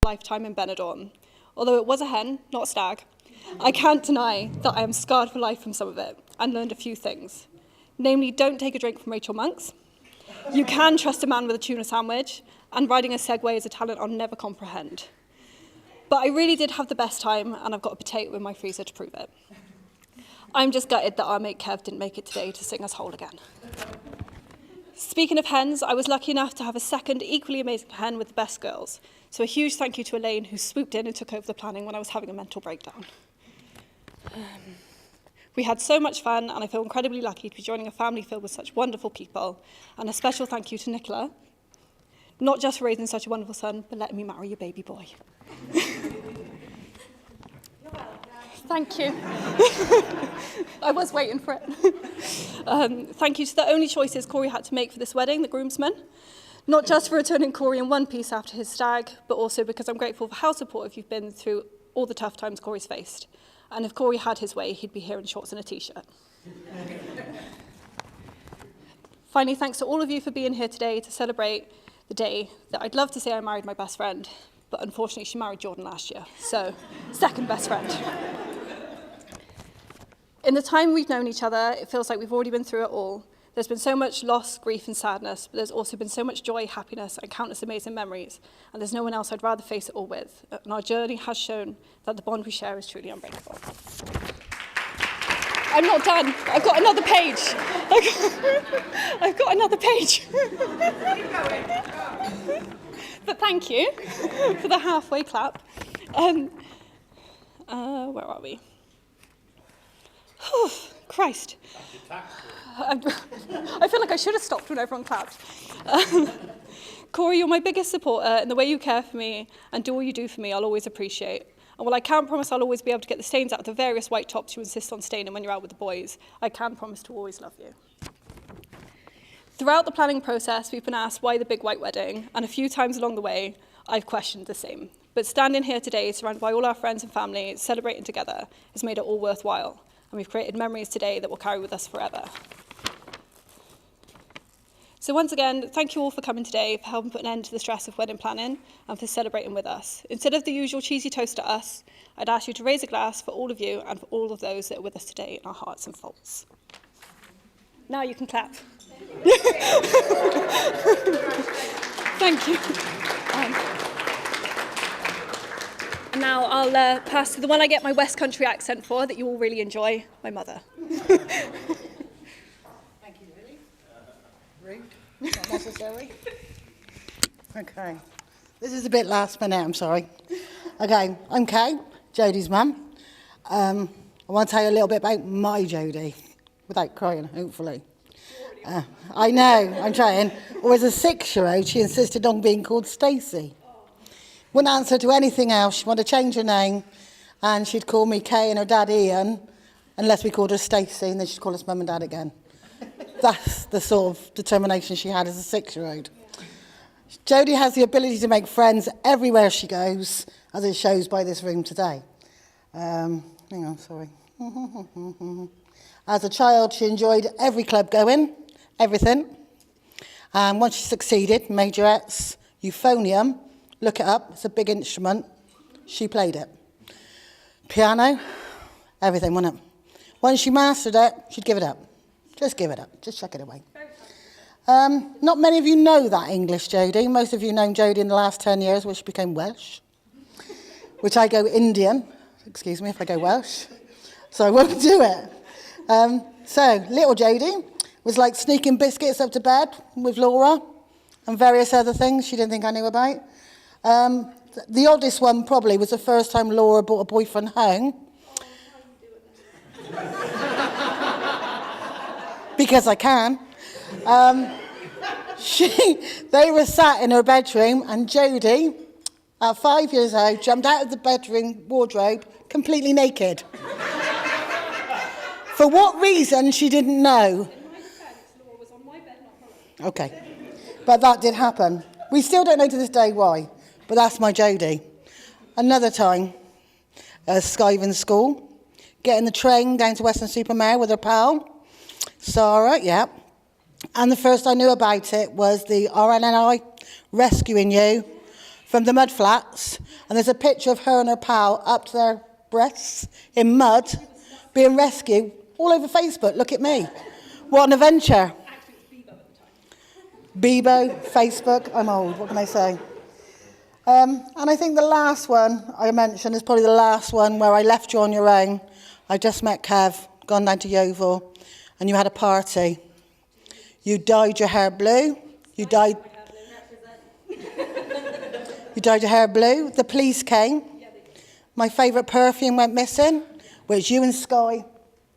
lifetime in Benidorm. Although it was a hen, not a stag, I can't deny that I am scarred for life from some of it and learned a few things. Namely, don't take a drink from Rachel Monk's. You can trust a man with a tuna sandwich, and riding a Segway is a talent I'll never comprehend. But I really did have the best time, and I've got a potato in my freezer to prove it. I'm just gutted that our mate Kev didn't make it today to sing us whole again. Speaking of hens, I was lucky enough to have a second equally amazing hen with the best girls. So a huge thank you to Elaine, who swooped in and took over the planning when I was having a mental breakdown. We had so much fun, and I feel incredibly lucky to be joining a family filled with such wonderful people. And a special thank you to Nicola, not just for raising such a wonderful son, but letting me marry your baby boy. Thank you. I was waiting for it. Thank you to the only choices Corey had to make for this wedding, the groomsmen. Not just for returning Corey in one piece after his stag, but also because I'm grateful for how supportive you've been through all the tough times Corey's faced. And if Corey had his way, he'd be here in shorts and a t-shirt. Finally, thanks to all of you for being here today to celebrate the day that I'd love to say I married my best friend, but unfortunately she married Jordan last year, so second best friend. In the time we've known each other, it feels like we've already been through it all. There's been so much loss, grief and sadness, but there's also been so much joy, happiness and countless amazing memories. And there's no one else I'd rather face it all with. And our journey has shown that the bond we share is truly unbreakable. I'm not done. I've got another page. I've got another page. But thank you for the halfway clap. Where are we? Oh, Christ. I feel like I should have stopped when everyone clapped. Corey, you're my biggest supporter, and the way you care for me and do all you do for me, I'll always appreciate. And while I can't promise I'll always be able to get the stains out of the various white tops you insist on staining when you're out with the boys, I can promise to always love you. Throughout the planning process, we've been asked why the big white wedding, and a few times along the way, I've questioned the same. But standing here today, surrounded by all our friends and family, celebrating together, has made it all worthwhile. And we've created memories today that will carry with us forever. So once again, thank you all for coming today, for helping put an end to the stress of wedding planning and for celebrating with us. Instead of the usual cheesy toast to us, I'd ask you to raise a glass for all of you and for all of those that are with us today in our hearts and thoughts. Now you can clap. Thank you. And now I'll pass to the one I get my West Country accent for that you all really enjoy, my mother. Not necessary. Okay. This is a bit last minute, I'm sorry. Okay, I'm Kay, Jodie's mum. I want to tell you a little bit about my Jodie, without crying, hopefully. I know, I'm trying. Well, as a 6-year-old, she insisted on being called Stacey. Wouldn't answer to anything else. She wanted to change her name, and she'd call me Kay and her dad Ian, unless we called her Stacey, and then she'd call us mum and dad again. That's the sort of determination she had as a 6-year-old. Jodie has the ability to make friends everywhere she goes, as it shows by this room today. Hang on, sorry. As a child, she enjoyed every club going, everything. And once she succeeded, majorettes, euphonium, look it up, it's a big instrument, she played it. Piano, everything, wasn't it? Once she mastered it, she'd give it up. Just give it up. Just chuck it away. Not many of you know that English Jodie. Most of you know Jodie in the last 10 years, where she became Welsh, which I go Indian. Excuse me if I go Welsh. So I won't do it. So little Jodie was like sneaking biscuits up to bed with Laura and various other things she didn't think I knew about. The oddest one probably was the first time Laura brought a boyfriend home. Because I can. They were sat in her bedroom, and Jodie, at 5 years old, jumped out of the bedroom wardrobe completely naked. For what reason, she didn't know. Okay. But that did happen. We still don't know to this day why, but that's my Jodie. Another time, Skyven School, getting the train down to Weston-super-Mare with her pal, Sarah, yeah. And the first I knew about it was the RNNI rescuing you from the mud flats And there's a picture of her and her pal up to their breasts in mud, being rescued all over Facebook. Look at me. What an adventure. Bebo, Facebook, I'm old, what can I say? And I think the last one I mentioned is probably the last one where I left you on your own. I just met Kev, gone down to Yeovil, and you had a party. You dyed your hair blue. You dyed your hair blue. The police came. My favourite perfume went missing, which you and Sky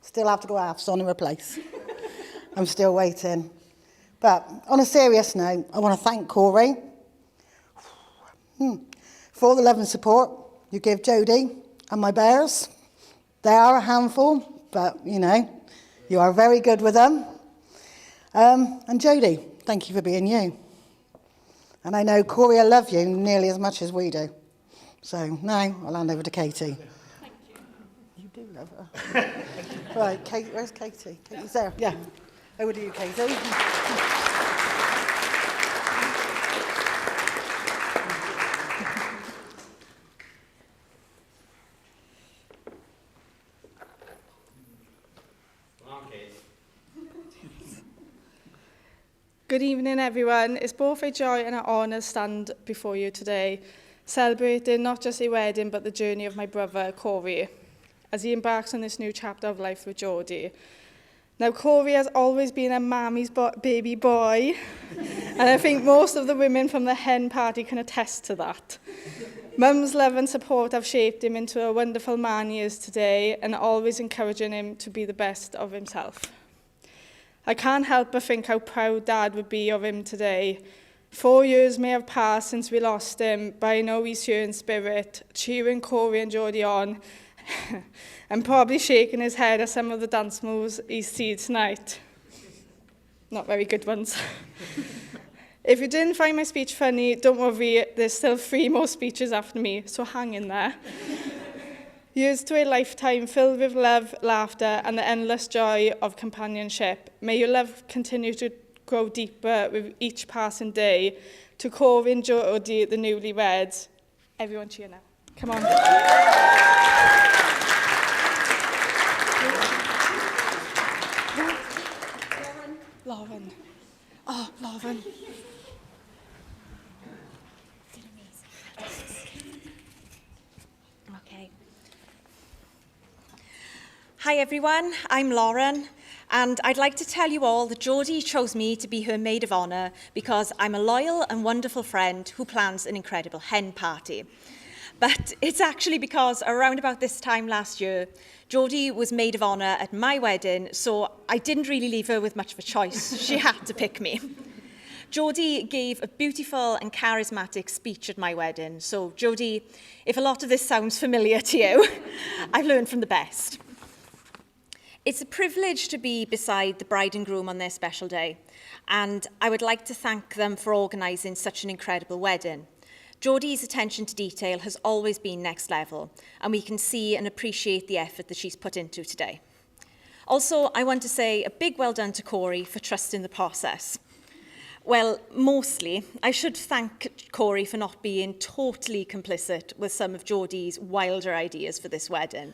still have to go halves on and replace. I'm still waiting. But on a serious note, I want to thank Corey for all the love and support you give Jodie and my bears. They are a handful, but, you know, you are very good with them. And Jodie, thank you for being you. And I know Corey, I love you nearly as much as we do. So now I'll hand over to Katie. Thank you. You do love her. Right, Kate, where's Katie? Katie's there. Yeah. Over to you, Katie. Good evening, everyone. It's both a joy and an honour to stand before you today, celebrating not just a wedding, but the journey of my brother, Corey, as he embarks on this new chapter of life with Jodie. Now, Corey has always been a mammy's baby boy, and I think most of the women from the hen party can attest to that. Mum's love and support have shaped him into a wonderful man he is today, and always encouraging him to be the best of himself. I can't help but think how proud Dad would be of him today. 4 years may have passed since we lost him, but I know he's here in spirit, cheering Corey and Jodie on, and probably shaking his head at some of the dance moves he sees tonight. Not very good ones. If you didn't find my speech funny, don't worry, there's still 3 more speeches after me, so hang in there. Here's to a lifetime filled with love, laughter, and the endless joy of companionship. May your love continue to grow deeper with each passing day. To Corey and Jodie, the newlyweds. Everyone cheer now. Come on. Lauren. Oh, Lauren. Okay. Hi everyone, I'm Lauren, and I'd like to tell you all that Jodie chose me to be her maid of honour because I'm a loyal and wonderful friend who plans an incredible hen party. But it's actually because around about this time last year, Jodie was maid of honour at my wedding, so I didn't really leave her with much of a choice. She had to pick me. Jodie gave a beautiful and charismatic speech at my wedding. So Jodie, if a lot of this sounds familiar to you, I've learned from the best. It's a privilege to be beside the bride and groom on their special day, and I would like to thank them for organising such an incredible wedding. Jodie's attention to detail has always been next level, and we can see and appreciate the effort that she's put into today. Also, I want to say a big well done to Corey for trusting the process. Well, mostly, I should thank Corey for not being totally complicit with some of Jodie's wilder ideas for this wedding.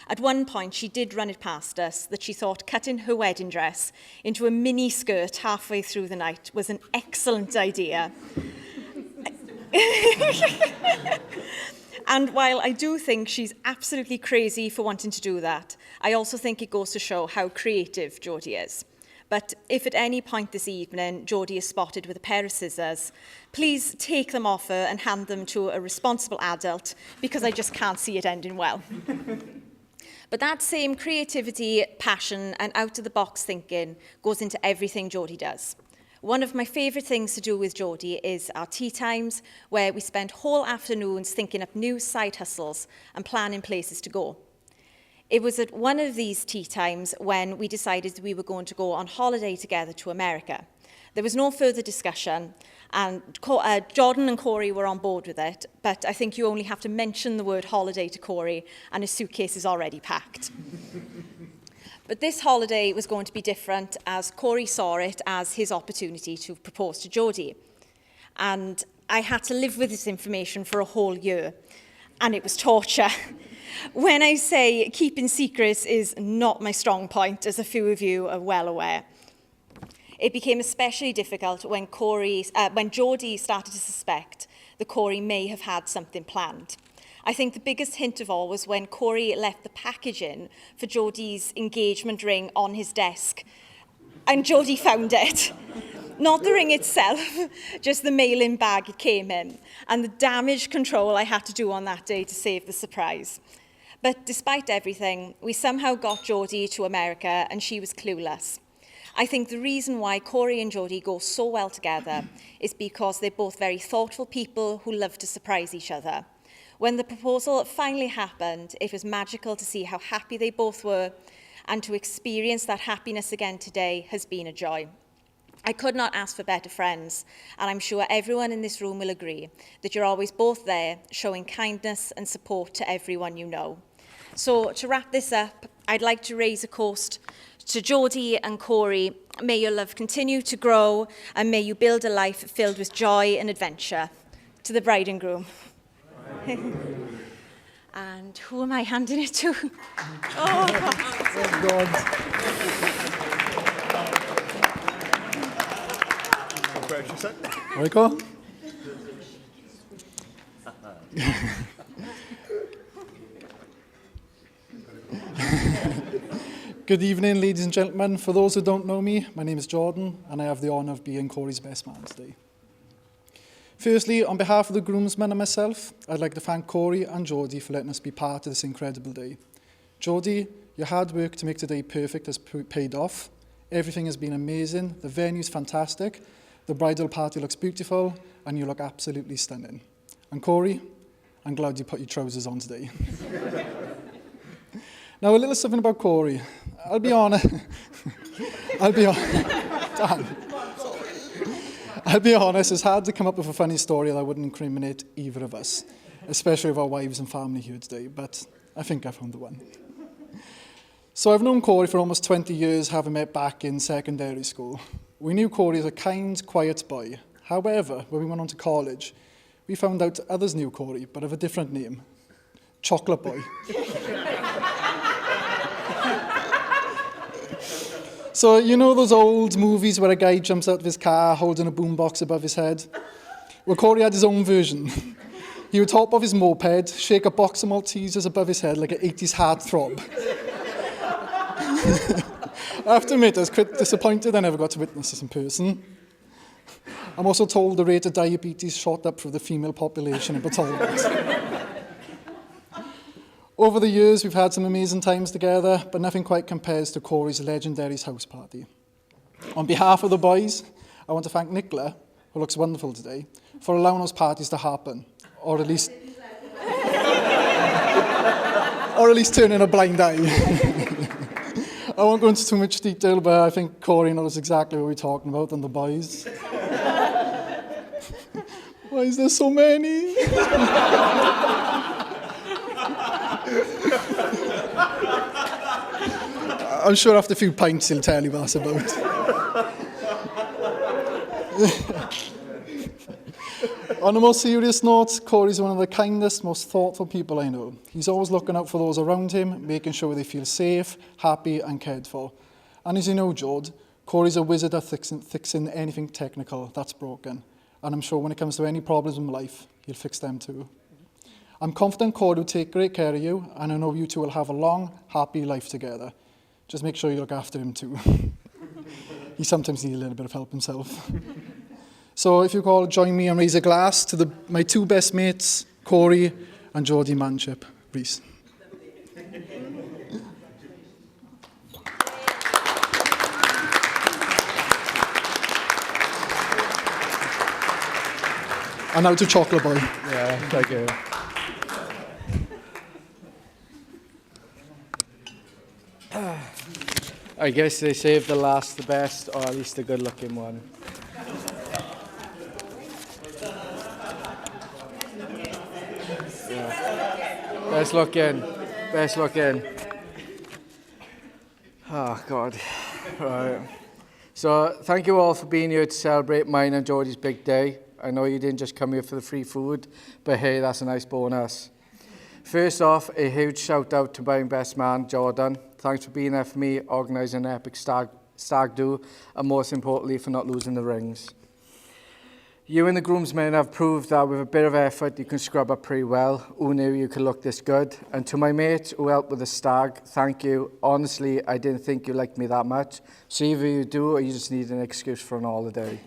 At one point, she did run it past us that she thought cutting her wedding dress into a mini skirt halfway through the night was an excellent idea. And while I do think she's absolutely crazy for wanting to do that, I also think it goes to show how creative Jodie is. But if at any point this evening Jodie is spotted with a pair of scissors, please take them off her and hand them to a responsible adult, because I just can't see it ending well. But that same creativity, passion, and out-of-the-box thinking goes into everything Jodie does. One of my favourite things to do with Jodie is our tea times, where we spend whole afternoons thinking up new side hustles and planning places to go. It was at one of these tea times when we decided we were going to go on holiday together to America. There was no further discussion, and Jordan and Corey were on board with it, but I think you only have to mention the word holiday to Corey and his suitcase is already packed. But this holiday was going to be different, as Corey saw it as his opportunity to propose to Jodie. And I had to live with this information for a whole year, and it was torture. When I say keeping secrets is not my strong point, as a few of you are well aware. It became especially difficult when Jodie started to suspect that Corey may have had something planned. I think the biggest hint of all was when Corey left the packaging for Jodie's engagement ring on his desk, and Jodie found it. Not the ring itself, just the mail-in bag it came in, and the damage control I had to do on that day to save the surprise. But despite everything, we somehow got Jodie to America, and she was clueless. I think the reason why Corey and Jodie go so well together is because they're both very thoughtful people who love to surprise each other. When the proposal finally happened, it was magical to see how happy they both were, and to experience that happiness again today has been a joy. I could not ask for better friends, and I'm sure everyone in this room will agree that you're always both there, showing kindness and support to everyone you know. So to wrap this up, I'd like to raise a toast to Jodie and Corey. May your love continue to grow, and may you build a life filled with joy and adventure. To the bride and groom. And who am I handing it to? Oh, God. Michael? Good evening, ladies and gentlemen. For those who don't know me, my name is Jordan, and I have the honour of being Corey's best man today. Firstly, on behalf of the groomsmen and myself, I'd like to thank Corey and Jodie for letting us be part of this incredible day. Jodie, your hard work to make today perfect has paid off. Everything has been amazing. The venue's fantastic. The bridal party looks beautiful, and you look absolutely stunning. And Corey, I'm glad you put your trousers on today. Now, a little something about Corey. I'll be honest, it's hard to come up with a funny story that wouldn't incriminate either of us, especially with our wives and family here today, but I think I found the one. So I've known Corey for almost 20 years, having met back in secondary school. We knew Corey as a kind, quiet boy. However, when we went on to college, we found out others knew Corey, but of a different name, Chocolate Boy. So, you know those old movies where a guy jumps out of his car holding a boombox above his head? Well, Corey had his own version. He would hop off his moped, shake a box of Maltesers above his head like an 80s heartthrob. I have to admit, I was quite disappointed I never got to witness this in person. I'm also told the rate of diabetes shot up through the female population in Batolbert. Over the years, we've had some amazing times together, but nothing quite compares to Corey's legendary house party. On behalf of the boys, I want to thank Nicola, who looks wonderful today, for allowing those parties to happen, or at least turning a blind eye. I won't go into too much detail, but I think Corey knows exactly what we're talking about, and the boys. Why is there so many? I'm sure after a few pints he'll tell you what that's about. On a more serious note, Corey's one of the kindest, most thoughtful people I know. He's always looking out for those around him, making sure they feel safe, happy and cared for. And as you know, Jode, Corey's a wizard at fixing anything technical that's broken. And I'm sure when it comes to any problems in life, he'll fix them too. I'm confident Corey will take great care of you, and I know you two will have a long, happy life together. Just make sure you look after him too. He sometimes needs a little bit of help himself. So if you could all join me and raise a glass to my two best mates, Corey and Jodie Manship. Reese. And now to Chocolate Boy. Yeah, thank you. I guess they saved the last the best, or at least the good-looking one. Yeah. Best looking. Oh, God. Right. So, thank you all for being here to celebrate mine and Jodie's big day. I know you didn't just come here for the free food, but hey, that's a nice bonus. First off, a huge shout out to my best man, Jordan. Thanks for being there for me, organising an epic stag do, and most importantly, for not losing the rings. You and the groomsmen have proved that with a bit of effort, you can scrub up pretty well. Who knew you could look this good? And to my mate who helped with the stag, thank you. Honestly, I didn't think you liked me that much. So either you do, or you just need an excuse for an holiday.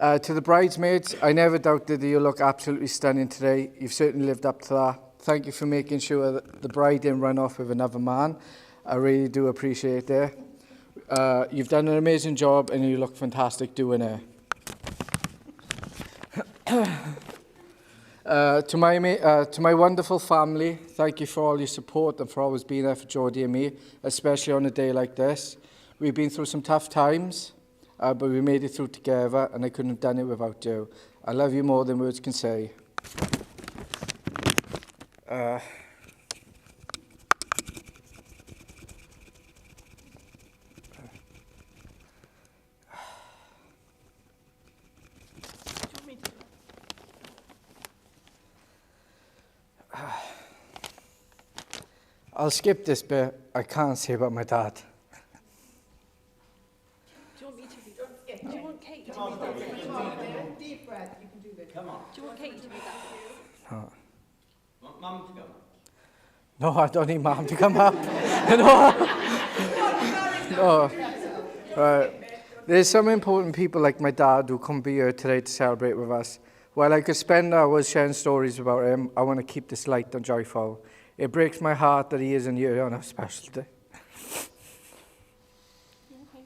To the bridesmaids, I never doubted that you look absolutely stunning today. You've certainly lived up to that. Thank you for making sure that the bride didn't run off with another man. I really do appreciate it. You've done an amazing job and you look fantastic doing it. To my wonderful family, thank you for all your support and for always being there for Jodie and me, especially on a day like this. We've been through some tough times, but we made it through together, and I couldn't have done it without you. I love you more than words can say. I'll skip this bit. I can't say about my dad. Do you want me to read that? Do you want Kate to read that? Deep breath, you can do this. Come on. Do you want Kate to read that? No. Want Mum to go? No, I don't need Mum to come up. No. Right. There's some important people like my dad who couldn't be here today to celebrate with us. While I could spend hours sharing stories about him, I want to keep this light and joyful. It breaks my heart that he isn't here on a special day. Okay.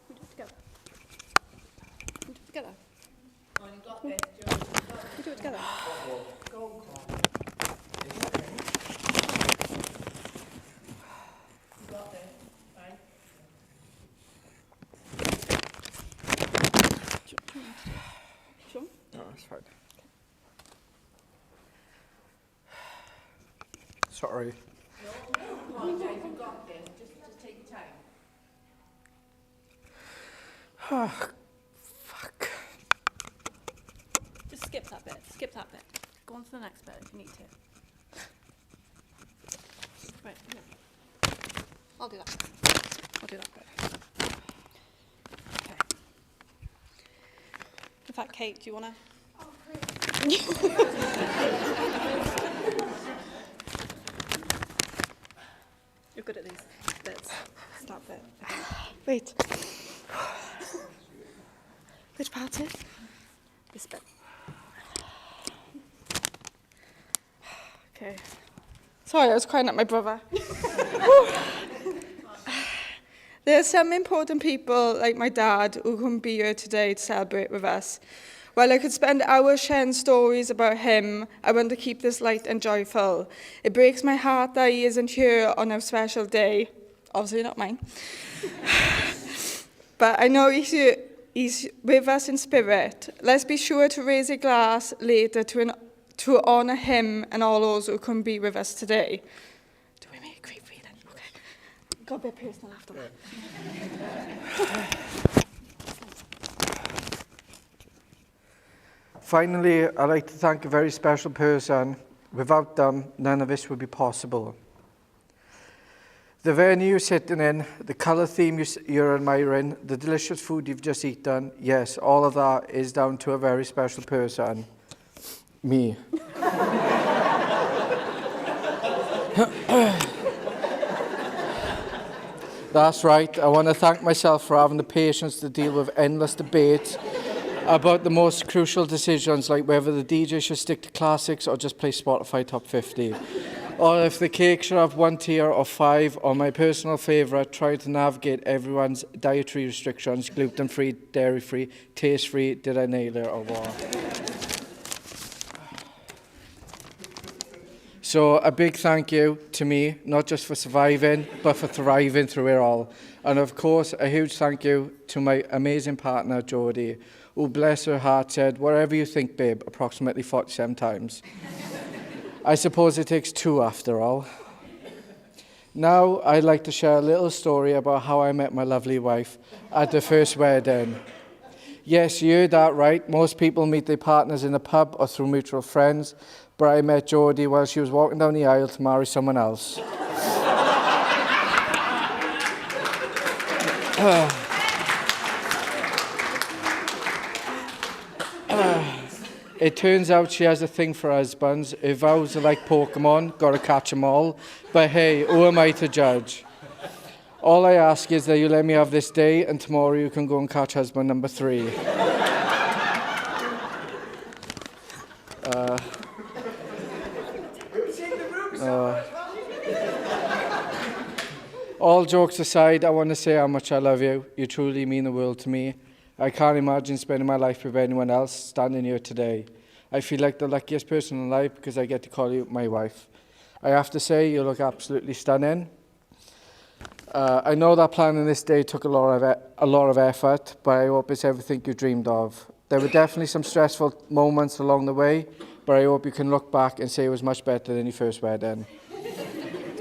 We do it together. We do it together. Oh, you got this, Joe. We do it together. You got this, right? Sure? No, that's fine. Sorry. No, you got this. Just take your time. Fuck. Just skip that bit. Skip that bit. Go on to the next bit if you need to. Right, yeah. I'll do that. I'll do that bit. Okay. In fact, Kate, do you want to? Oh, great. You're good at these bits. Start bit. Okay. Wait. Which part is? This bit. Okay. Sorry, I was crying at my brother. There are some important people, like my dad, who couldn't be here today to celebrate with us. While I could spend hours sharing stories about him, I want to keep this light and joyful. It breaks my heart that he isn't here on a special day. Obviously not mine. But I know he's with us in spirit. Let's be sure to raise a glass later to honour him and all those who couldn't be with us today. Do we make a great reading? Okay. Got a bit personal after that. Finally, I'd like to thank a very special person. Without them, none of this would be possible. The venue you're sitting in, the colour theme you're admiring, the delicious food you've just eaten, yes, all of that is down to a very special person. Me. That's right, I want to thank myself for having the patience to deal with endless debates about the most crucial decisions, like whether the DJ should stick to classics or just play Spotify Top 50. Or if the cake should have 1 tier or 5, or my personal favourite, trying to navigate everyone's dietary restrictions, gluten-free, dairy-free, taste-free, did I nail it or what? So a big thank you to me, not just for surviving, but for thriving through it all. And of course, a huge thank you to my amazing partner, Jodie, who, bless her heart, said, whatever you think, babe, approximately 47 times. I suppose it takes 2 after all. Now, I'd like to share a little story about how I met my lovely wife at the first wedding. Yes, you heard that right. Most people meet their partners in a pub or through mutual friends, but I met Jodie while she was walking down the aisle to marry someone else. It turns out she has a thing for husbands. Her vows are like Pokemon, gotta catch them all. But hey, who am I to judge? All I ask is that you let me have this day, and tomorrow you can go and catch husband number 3. All jokes aside, I want to say how much I love you. You truly mean the world to me. I can't imagine spending my life with anyone else standing here today. I feel like the luckiest person in life because I get to call you my wife. I have to say, you look absolutely stunning. I know that planning this day took a lot of effort, but I hope it's everything you dreamed of. There were definitely some stressful moments along the way, but I hope you can look back and say it was much better than your first wedding.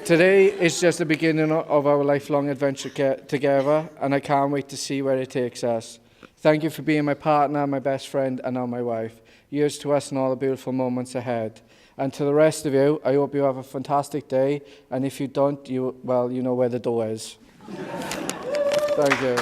Today is just the beginning of our lifelong adventure together, and I can't wait to see where it takes us. Thank you for being my partner, my best friend, and now my wife. Here's to us and all the beautiful moments ahead. And to the rest of you, I hope you have a fantastic day, and if you don't, you know where the door is. Thank you.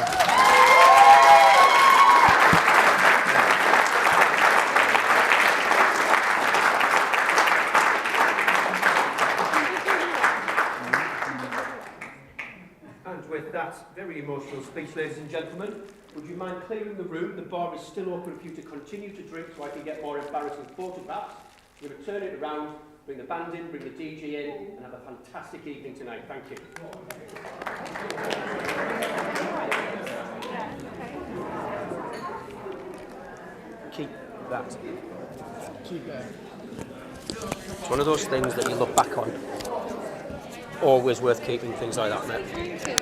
And with that very emotional speech, ladies and gentlemen, would you mind clearing the room? The bar is still open for you to continue to drink so I can get more embarrassing photographs. We're going to turn it around, bring the band in, bring the DJ in, and have a fantastic evening tonight. Thank you. Keep that. Keep that. It's one of those things that you look back on. Always worth keeping things like that, mate.